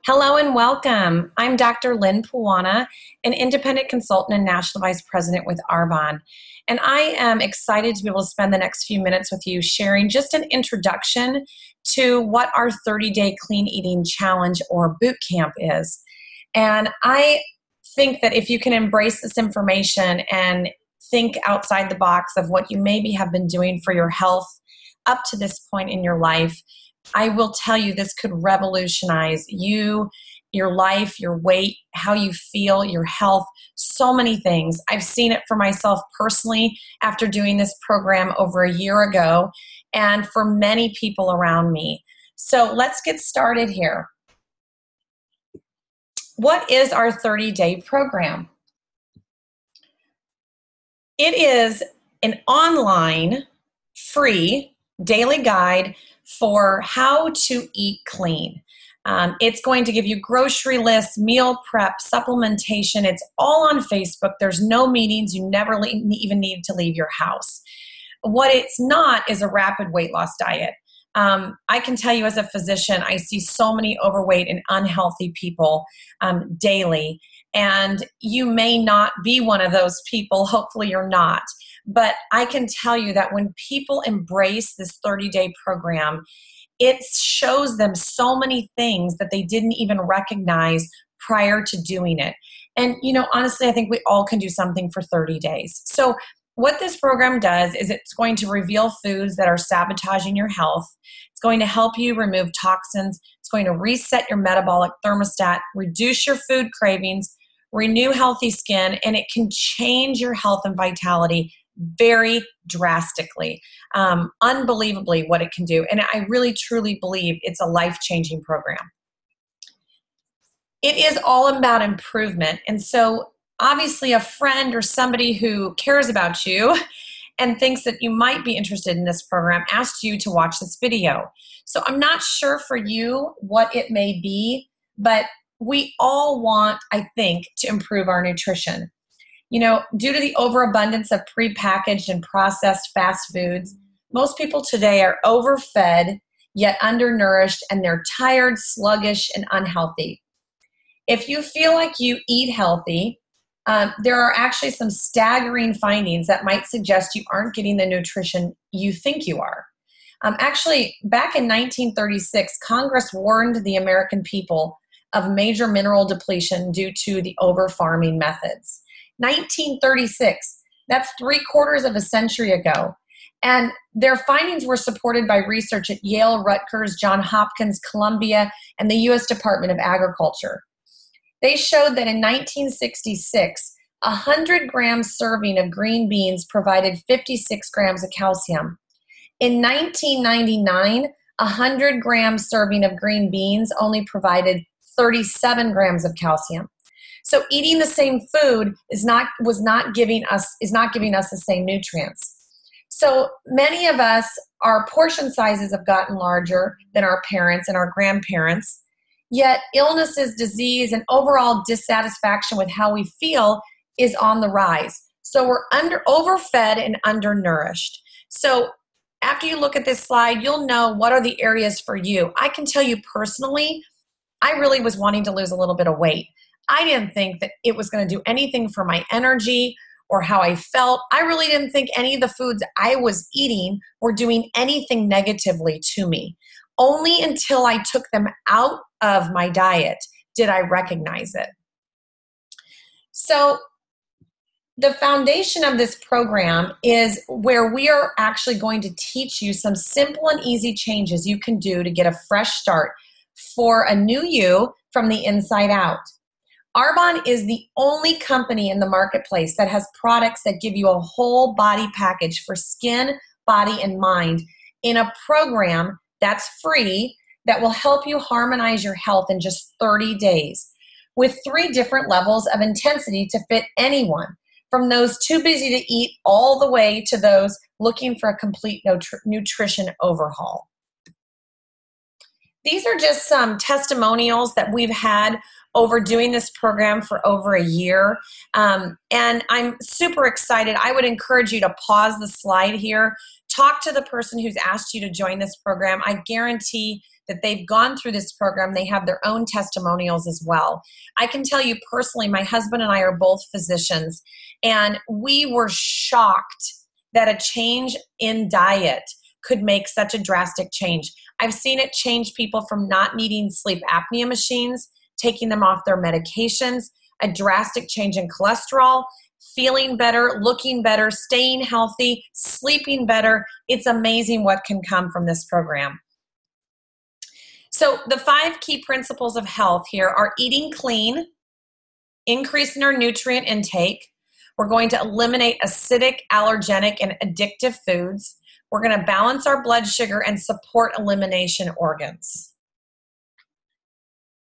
Hello and welcome. I'm Dr. Lynn, Puana, an independent consultant and national vice president with ARBONNE. And I am excited to be able to spend the next few minutes with you sharing just an introduction to what our 30-day clean eating challenge or boot camp is. And I think that if you can embrace this information and think outside the box of what you maybe have been doing for your health up to this point in your life, I will tell you this could revolutionize you, your life, your weight, how you feel, your health, so many things. I've seen it for myself personally after doing this program over a year ago and for many people around me. So let's get started here. What is our 30-day program? It is an online, free daily guide for how to eat clean. It's going to give you grocery lists, meal prep, supplementation. It's all on Facebook. There's no meetings. You never even need to leave your house. What it's not is a rapid weight loss diet. I can tell you as a physician, I see so many overweight and unhealthy people daily. And you may not be one of those people. Hopefully you're not. But I can tell you that when people embrace this 30-day program, it shows them so many things that they didn't even recognize prior to doing it. And, honestly, I think we all can do something for 30 days. So what this program does is it's going to reveal foods that are sabotaging your health. It's going to help you remove toxins. It's going to reset your metabolic thermostat, reduce your food cravings, renew healthy skin, and it can change your health and vitality very drastically. Unbelievably what it can do. And I really, truly believe it's a life-changing program. It is all about improvement. And so obviously a friend or somebody who cares about you and thinks that you might be interested in this program asked you to watch this video. So I'm not sure for you what it may be, but we all want, I think, to improve our nutrition. Due to the overabundance of prepackaged and processed fast foods, most people today are overfed, yet undernourished, and they're tired, sluggish, and unhealthy. If you feel like you eat healthy, there are actually some staggering findings that might suggest you aren't getting the nutrition you think you are. Actually, back in 1936, Congress warned the American people of major mineral depletion due to the over-farming methods. 1936, that's 3/4 of a century ago. And their findings were supported by research at Yale, Rutgers, Johns Hopkins, Columbia, and the U.S. Department of Agriculture. They showed that in 1966, a 100-gram serving of green beans provided 56 grams of calcium. In 1999, a 100-gram serving of green beans only provided 37 grams of calcium. So eating the same food is not giving us the same nutrients. So many of us, our portion sizes have gotten larger than our parents and our grandparents, yet illnesses, disease, and overall dissatisfaction with how we feel is on the rise. So we're overfed and undernourished. So after you look at this slide, you'll know what are the areas for you. I can tell you personally, I really was wanting to lose a little bit of weight. I didn't think that it was going to do anything for my energy or how I felt. I really didn't think any of the foods I was eating were doing anything negatively to me. Only until I took them out of my diet did I recognize it. So the foundation of this program is where we are actually going to teach you some simple and easy changes you can do to get a fresh start for a new you from the inside out. ARBONNE is the only company in the marketplace that has products that give you a whole body package for skin, body, and mind in a program that's free that will help you harmonize your health in just 30 days with 3 different levels of intensity to fit anyone, from those too busy to eat all the way to those looking for a complete nutrition overhaul. These are just some testimonials that we've had over doing this program for over a year. And I'm super excited. I would encourage you to pause the slide here. Talk to the person who's asked you to join this program. I guarantee that they've gone through this program. They have their own testimonials as well. I can tell you personally, my husband and I are both physicians, and we were shocked that a change in diet could make such a drastic change. I've seen it change people from not needing sleep apnea machines, taking them off their medications, a drastic change in cholesterol, feeling better, looking better, staying healthy, sleeping better. It's amazing what can come from this program. So the 5 key principles of health here are eating clean, increasing our nutrient intake. We're going to eliminate acidic, allergenic, and addictive foods. We're going to balance our blood sugar and support elimination organs.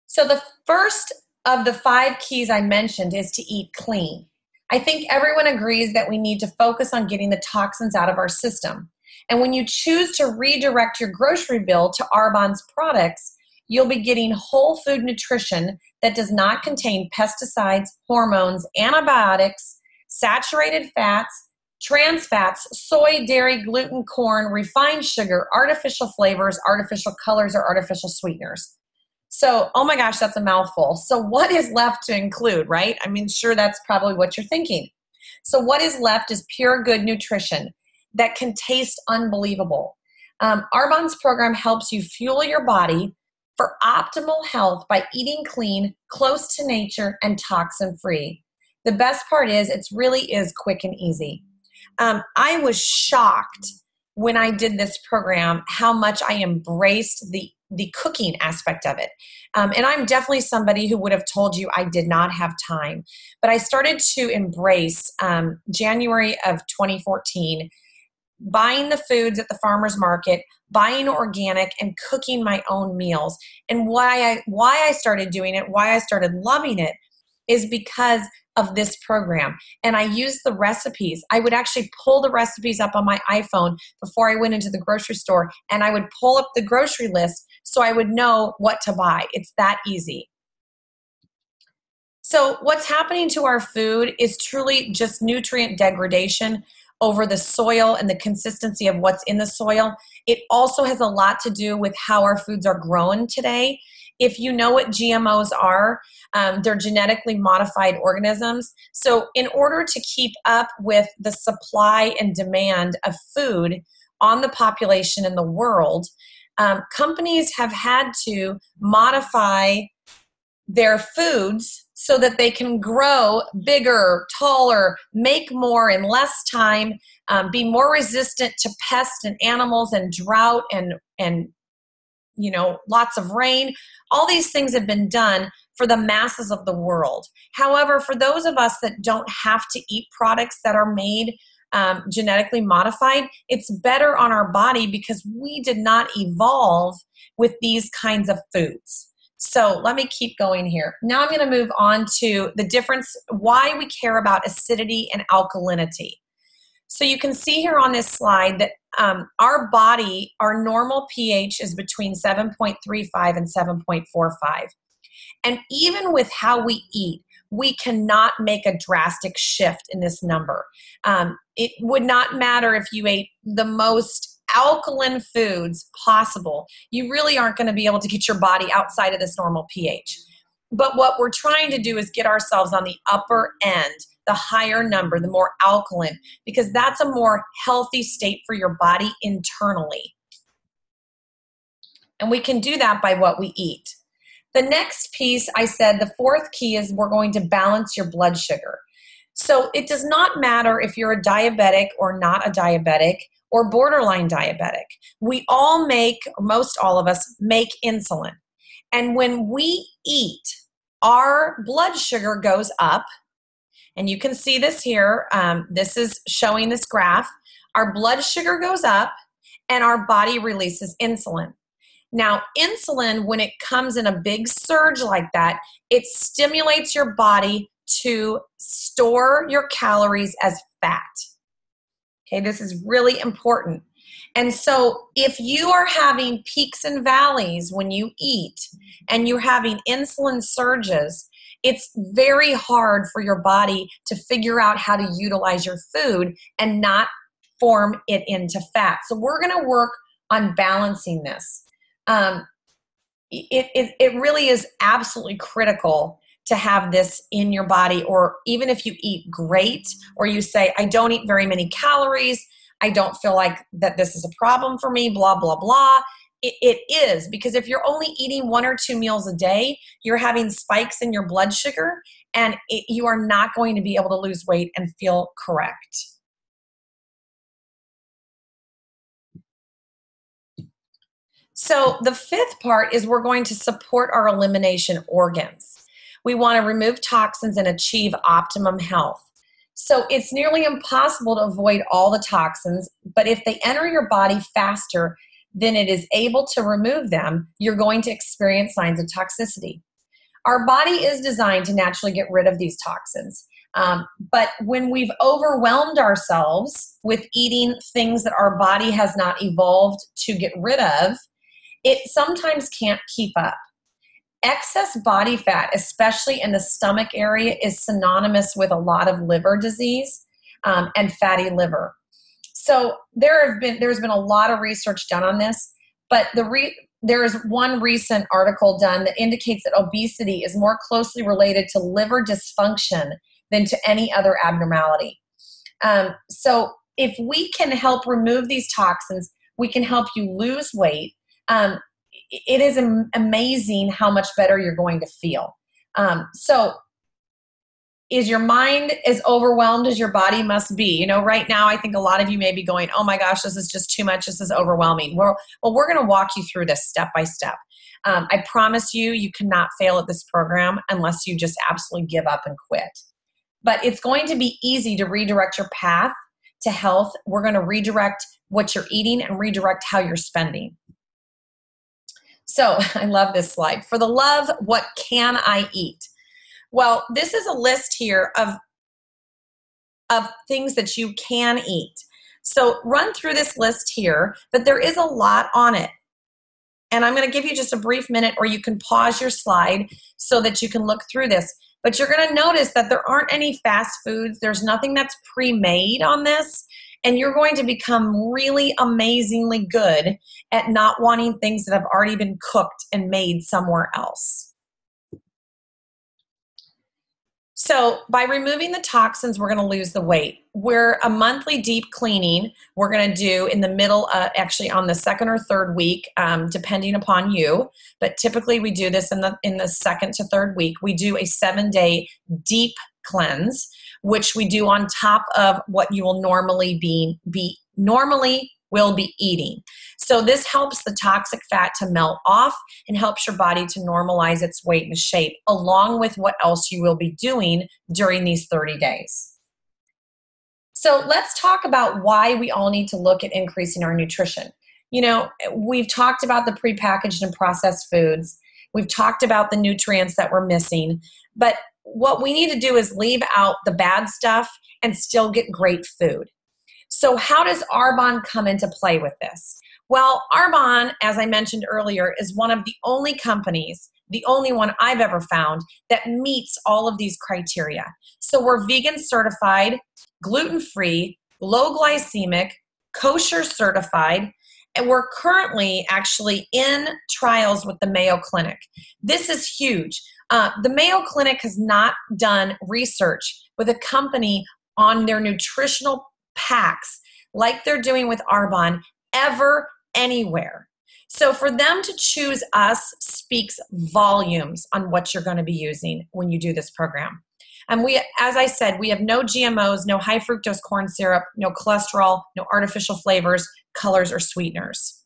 So the first of the 5 keys I mentioned is to eat clean. I think everyone agrees that we need to focus on getting the toxins out of our system. And when you choose to redirect your grocery bill to ARBONNE's products, you'll be getting whole food nutrition that does not contain pesticides, hormones, antibiotics, saturated fats, trans fats, soy, dairy, gluten, corn, refined sugar, artificial flavors, artificial colors, or artificial sweeteners. So, oh my gosh, that's a mouthful. So what is left to include, right? I mean, sure, that's probably what you're thinking. So what is left is pure good nutrition that can taste unbelievable. ARBONNE's program helps you fuel your body for optimal health by eating clean, close to nature, and toxin-free. The best part is it really is quick and easy. I was shocked when I did this program how much I embraced the cooking aspect of it. And I'm definitely somebody who would have told you I did not have time. But I started to embrace January of 2014, buying the foods at the farmer's market, buying organic, and cooking my own meals. And why I started doing it, why I started loving it, is because of this program. And I used the recipes. I would actually pull the recipes up on my iPhone before I went into the grocery store, and I would pull up the grocery list so I would know what to buy. It's that easy. So what's happening to our food is truly just nutrient degradation over the soil and the consistency of what's in the soil. It also has a lot to do with how our foods are grown today. If you know what GMOs are, they're genetically modified organisms. So in order to keep up with the supply and demand of food on the population in the world, companies have had to modify their foods so that they can grow bigger, taller, make more in less time, be more resistant to pests and animals and drought and lots of rain. All these things have been done for the masses of the world. However, for those of us that don't have to eat products that are made genetically modified, it's better on our body because we did not evolve with these kinds of foods. So let me keep going here. Now I'm going to move on to the difference, why we care about acidity and alkalinity. So you can see here on this slide that our body, our normal pH is between 7.35 and 7.45. And even with how we eat, we cannot make a drastic shift in this number. It would not matter if you ate the most alkaline foods possible. You really aren't going to be able to get your body outside of this normal pH. But what we're trying to do is get ourselves on the upper end, the higher number, the more alkaline, because that's a more healthy state for your body internally. And we can do that by what we eat. The next piece, I said, the 4th key is we're going to balance your blood sugar. So it does not matter if you're a diabetic or not a diabetic or borderline diabetic. We all make, or most all of us, make insulin. And when we eat, our blood sugar goes up. And you can see this here. This is showing this graph. Our blood sugar goes up and our body releases insulin. Now, insulin, when it comes in a big surge like that, it stimulates your body to store your calories as fat. Okay, this is really important. And so if you are having peaks and valleys when you eat and you're having insulin surges, it's very hard for your body to figure out how to utilize your food and not form it into fat. So we're going to work on balancing this. it really is absolutely critical to have this in your body. Or even if you eat great, or you say, I don't eat very many calories, I don't feel like that this is a problem for me, blah, blah, blah. It is, because if you're only eating 1 or 2 meals a day, you're having spikes in your blood sugar, and you are not going to be able to lose weight and feel correct. So the fifth part is we're going to support our elimination organs. We want to remove toxins and achieve optimum health. So it's nearly impossible to avoid all the toxins, but if they enter your body faster than it is able to remove them, you're going to experience signs of toxicity. Our body is designed to naturally get rid of these toxins. But when we've overwhelmed ourselves with eating things that our body has not evolved to get rid of, it sometimes can't keep up. Excess body fat, especially in the stomach area, is synonymous with a lot of liver disease and fatty liver. So there's been a lot of research done on this, but there is one recent article done that indicates that obesity is more closely related to liver dysfunction than to any other abnormality. So if we can help remove these toxins, we can help you lose weight. It is amazing how much better you're going to feel. So is your mind as overwhelmed as your body must be? You know, right now, I think a lot of you may be going, oh my gosh, this is just too much. This is overwhelming. Well, we're going to walk you through this step by step. I promise you, you cannot fail at this program unless you just absolutely give up and quit. But it's going to be easy to redirect your path to health. We're going to redirect what you're eating and redirect how you're spending. So I love this slide. For the love, what can I eat? Well, this is a list here of things that you can eat. So run through this list here, but there is a lot on it. And I'm going to give you just a brief minute, or you can pause your slide so that you can look through this. But you're going to notice that there aren't any fast foods. There's nothing that's pre-made on this. And you're going to become really amazingly good at not wanting things that have already been cooked and made somewhere else. So by removing the toxins, we're going to lose the weight. We're a monthly deep cleaning we're going to do in the middle, actually on the second or third week, depending upon you. But typically we do this in the second to third week. We do a 7-day deep cleanse, which we do on top of what you will normally be eating. So this helps the toxic fat to melt off and helps your body to normalize its weight and shape, along with what else you will be doing during these 30 days. So let's talk about why we all need to look at increasing our nutrition. You know, we've talked about the prepackaged and processed foods. We've talked about the nutrients that we're missing, but what we need to do is leave out the bad stuff and still get great food. So how does ARBONNE come into play with this? Well, ARBONNE, as I mentioned earlier, is one of the only companies, the only one I've ever found, that meets all of these criteria. So we're vegan certified, gluten-free, low glycemic, kosher certified, and we're currently actually in trials with the Mayo Clinic. This is huge. The Mayo Clinic has not done research with a company on their nutritional packs like they're doing with ARBONNE ever anywhere. So for them to choose us speaks volumes on what you're going to be using when you do this program. And we, as I said, we have no GMOs, no high fructose corn syrup, no cholesterol, no artificial flavors, colors, or sweeteners.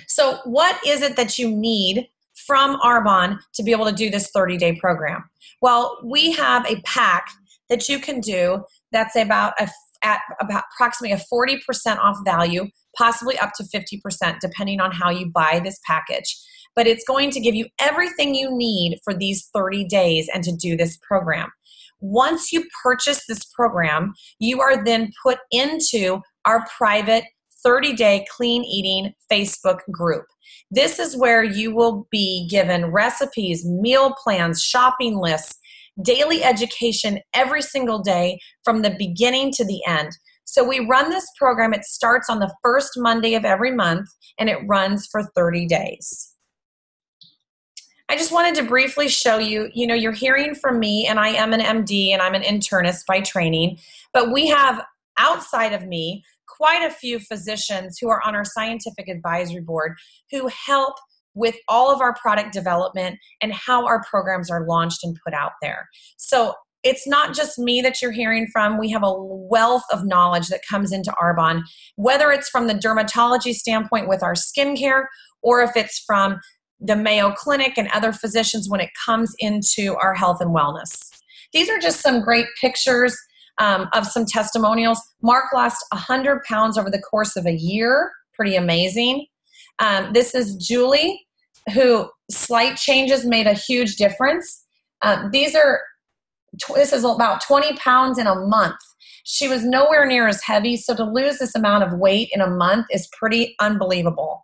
So what is it that you need from ARBONNE to be able to do this 30-day program? Well, we have a pack that you can do that's at about approximately a 40% off value, possibly up to 50%, depending on how you buy this package. But it's going to give you everything you need for these 30 days and to do this program. Once you purchase this program, you are then put into our private 30-day clean eating Facebook group. This is where you will be given recipes, meal plans, shopping lists, daily education every single day from the beginning to the end. So we run this program. It starts on the first Monday of every month, and it runs for 30 days. I just wanted to briefly show you, you're hearing from me, and I am an MD and I'm an internist by training, but we have outside of me quite a few physicians who are on our scientific advisory board who help with all of our product development and how our programs are launched and put out there. So it's not just me that you're hearing from. We have a wealth of knowledge that comes into Arbonne, whether it's from the dermatology standpoint with our skincare, or if it's from the Mayo Clinic and other physicians when it comes into our health and wellness. These are just some great pictures of some testimonials. Mark lost 100 pounds over the course of a year. Pretty amazing. This is Julie, who slight changes made a huge difference. This is about 20 pounds in a month. She was nowhere near as heavy, so to lose this amount of weight in a month is pretty unbelievable.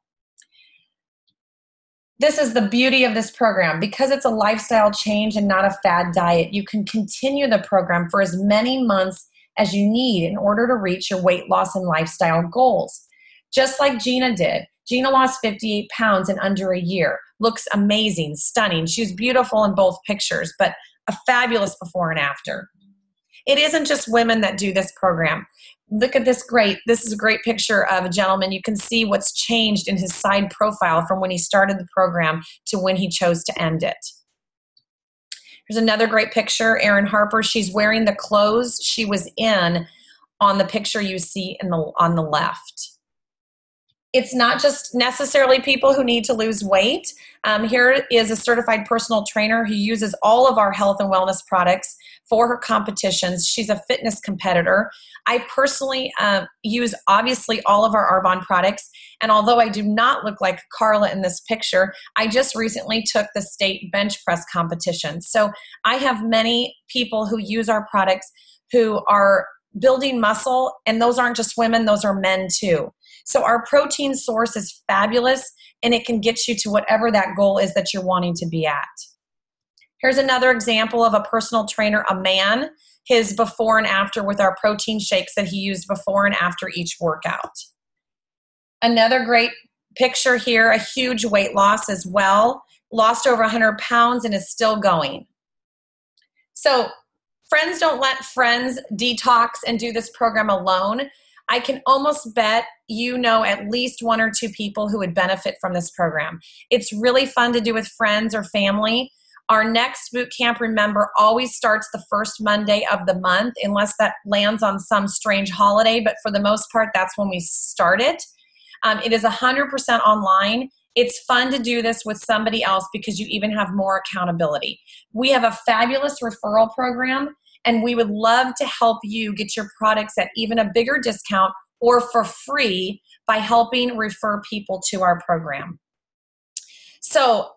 This is the beauty of this program. Because it's a lifestyle change and not a fad diet, you can continue the program for as many months as you need in order to reach your weight loss and lifestyle goals. Just like Gina did. Gina lost 58 pounds in under a year. Looks amazing, stunning. She's beautiful in both pictures, but a fabulous before and after. It isn't just women that do this program. Look at this this is a great picture of a gentleman. You can see what's changed in his side profile from when he started the program to when he chose to end it. Here's another great picture, Erin Harper. She's wearing the clothes she was in on the picture you see on the left. It's not just necessarily people who need to lose weight. Here is a certified personal trainer who uses all of our health and wellness products for her competitions. She's a fitness competitor. I personally use, obviously, all of our Arbonne products. And although I do not look like Carla in this picture, I just recently took the state bench press competition. So I have many people who use our products who are building muscle, and those aren't just women, those are men too. So our protein source is fabulous, and it can get you to whatever that goal is that you're wanting to be at. Here's another example of a personal trainer, a man, his before and after with our protein shakes that he used before and after each workout. Another great picture here, a huge weight loss as well. Lost over 100 pounds and is still going. So friends don't let friends detox and do this program alone. I can almost bet you know at least one or two people who would benefit from this program. It's really fun to do with friends or family. Our next boot camp, remember, always starts the first Monday of the month, unless that lands on some strange holiday, but for the most part, that's when we start it. It is 100% online. It's fun to do this with somebody else because you even have more accountability. We have a fabulous referral program, and we would love to help you get your products at even a bigger discount or for free by helping refer people to our program. So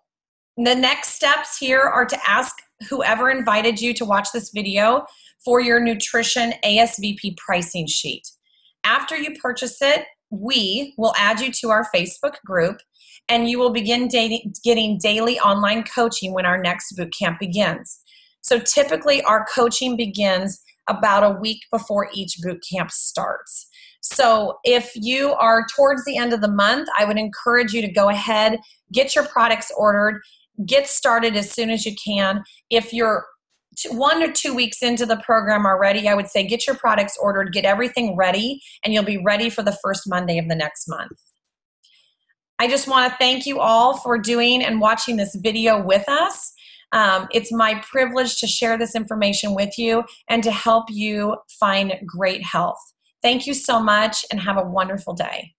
the next steps here are to ask whoever invited you to watch this video for your nutrition ASVP pricing sheet. After you purchase it, we will add you to our Facebook group, and you will begin getting daily online coaching when our next boot camp begins. So typically our coaching begins about a week before each boot camp starts. So if you are towards the end of the month, I would encourage you to go ahead, get your products ordered, get started as soon as you can. If you're 1 or 2 weeks into the program already, I would say get your products ordered, get everything ready, and you'll be ready for the first Monday of the next month. I just want to thank you all for doing and watching this video with us. It's my privilege to share this information with you and to help you find great health. Thank you so much, and have a wonderful day.